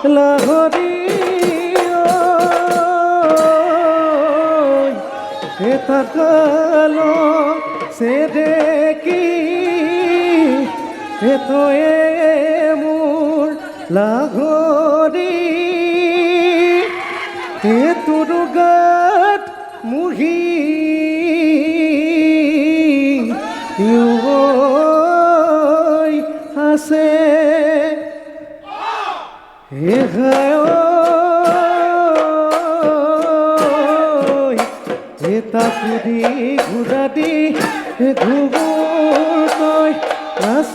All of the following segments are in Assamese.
লাহৰি এটা কালো সে দেখি এতো মোৰ লাহৰি এ তোৰ গাত মুহি আছে এটা পুদি ঘুৰা দি ঘুগুৰ তই নাচ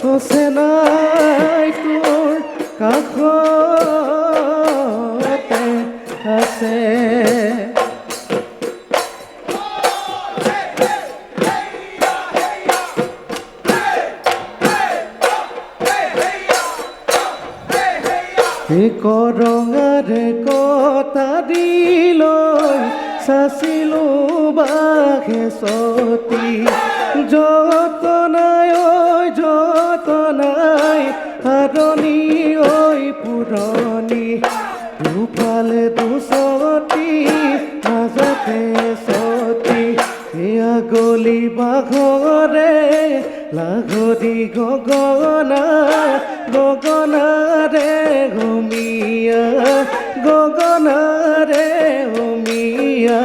আছে নাই তোৰ কাষতে আছে কৰঙাৰে কটা দিলৈ চাচিলো বাঘে চতি যতনাই যতনাই হাৰণি ঐ পুৰণি দুফালে দুচতি মাজতে চতি এয়া গলি বাঘৰে লাগদি গগনা গগনাৰে ঘুমিয়া গগনাৰে ঘুমিয়া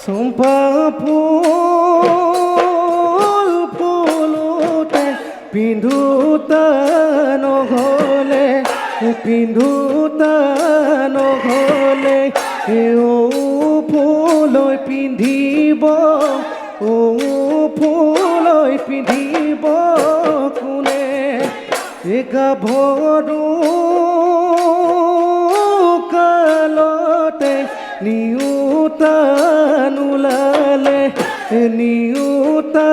চম্পা ফুল ফুলোতে পিন্ধোতা নহ'লে পিন্ধোতা নহ'লে ফুলৈ পিন্ধিব ফুলৈ পিন্ধিব কোনে গাভৰু কালতে নিউতা নুলালে নিউতা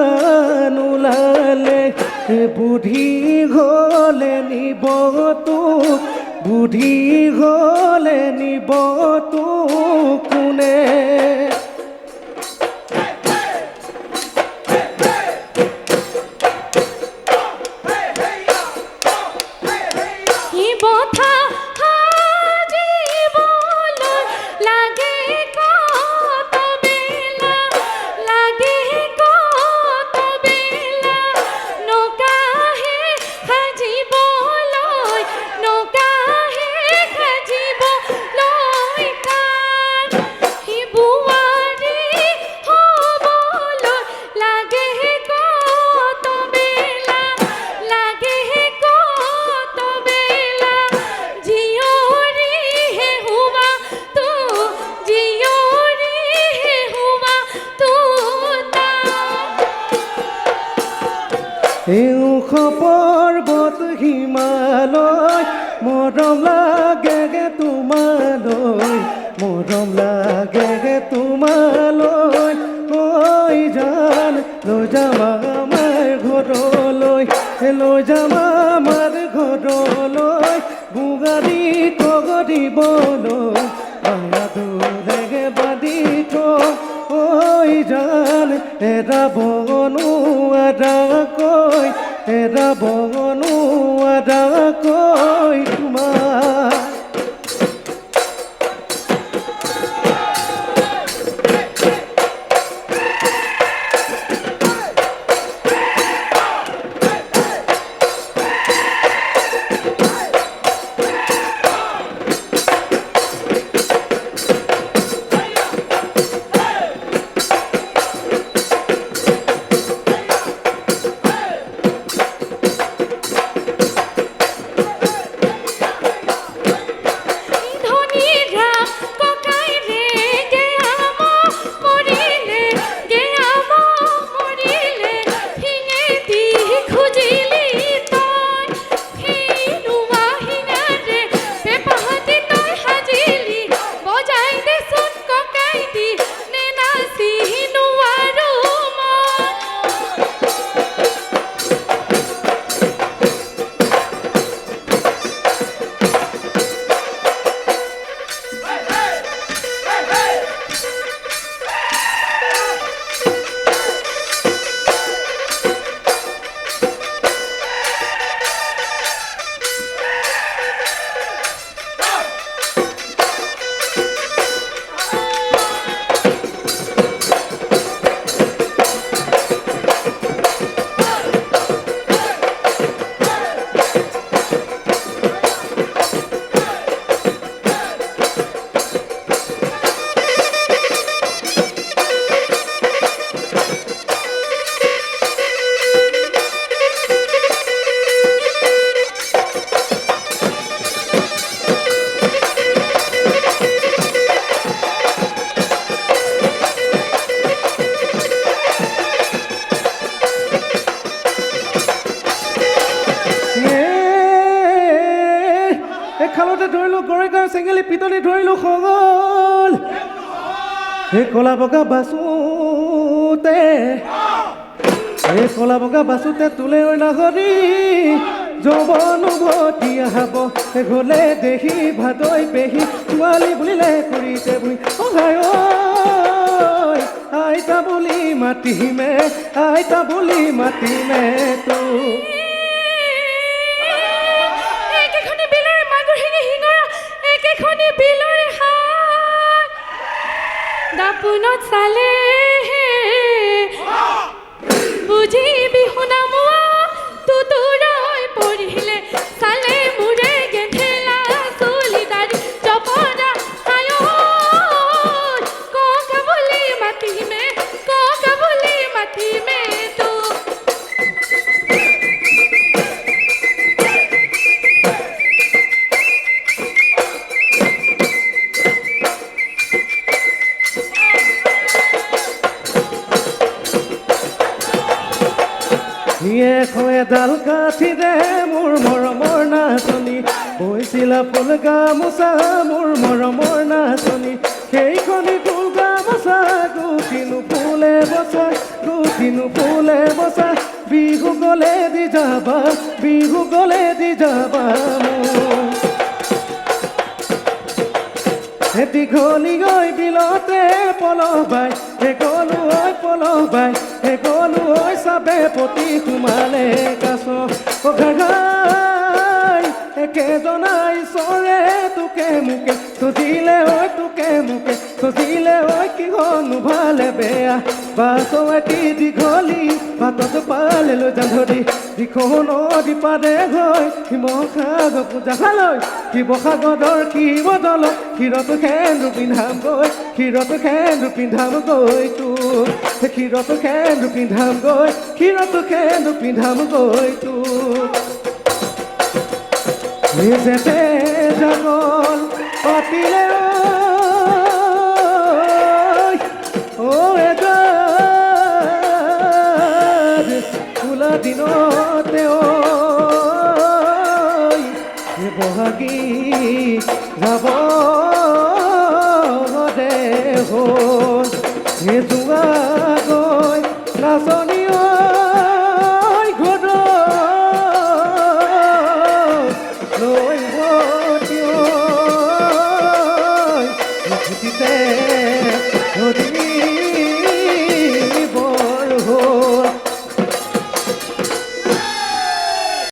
নুলালে বুদ্ধি গলে নিব তোক বুদ্ধি গলে নিব তোক কোনে পৰ্বত হিমালয় মৰম লাগে তোমালৈ মৰম লাগে তোমালৈ ঐ জান লৈ যাম আমাৰ ঘৰলৈ লৈ যাম আমাৰ ঘৰলৈ বুগাৰী কগৰিবলৈ মায়াদুৰে বান্ধি থৈ ঐ জান এৰাব নোৱাৰাকৈ এৰাব নোৱাৰাকৈ তোমাৰ খালতে ধৰিলোঁ গৰে গৰে চেঙেলি পিটনি ধৰিলোঁ খগল সেই কলা বগা বাচোতে এই কলা বগা বাচোতে তোলে নাগৰি যৌৱন উভতি আহাব গ'লে দেহি ভাদৈ পেহী ছোৱালী বুলিলে কৰিতে বুই অহায় আইতা বুলি মাতিমে আইতা বুলি মাতিমে তো একেখনি বিলৰে মাগুৰ হেঙে শিঙৰা একেখনি বিলৰে হাত দাপোনত চালে বুজিবি শুনামোৱা তুতুৰৈ পৰিলে চালে মোৰে গেন্ধেলা চুলি দাৰি জপনা হায় ককা বুলি মাতিমে তো এডাল কাঠিৰে মোৰ মৰমৰ নাচনী বৈছিলা ফুল গামোচা মোৰ মৰমৰ নাচনী সেইখনি ফুল গামোচা গুঠিনো ফুলে বচা বিহু গলে দি যাবা মোৰ দীঘলী গৈ বিলতে পলবাই গ'লো ঐ চাবে পতি সোমালে কাছ একেজনাই চৰে তোকে মোকে চজিলে ঐ কিহনো ভালে বেয়া বাছটি দীঘলী বাটত পালে লৈ যাম ধৰি দিখন নদী পাৰে গৈ শিৱসাগৰ পূজালৈ শিৱসাগৰৰ কি বদল ক্ষীৰত সেন্দুৰ পিন্ধাম গৈ তোক ক্ষীৰত সেন্দুৰ পিন্ধাম গৈ তোক যেতে জাগল পাতিলে ফুলা দিনতে বহাগী যাব দে হ'ল যোৱা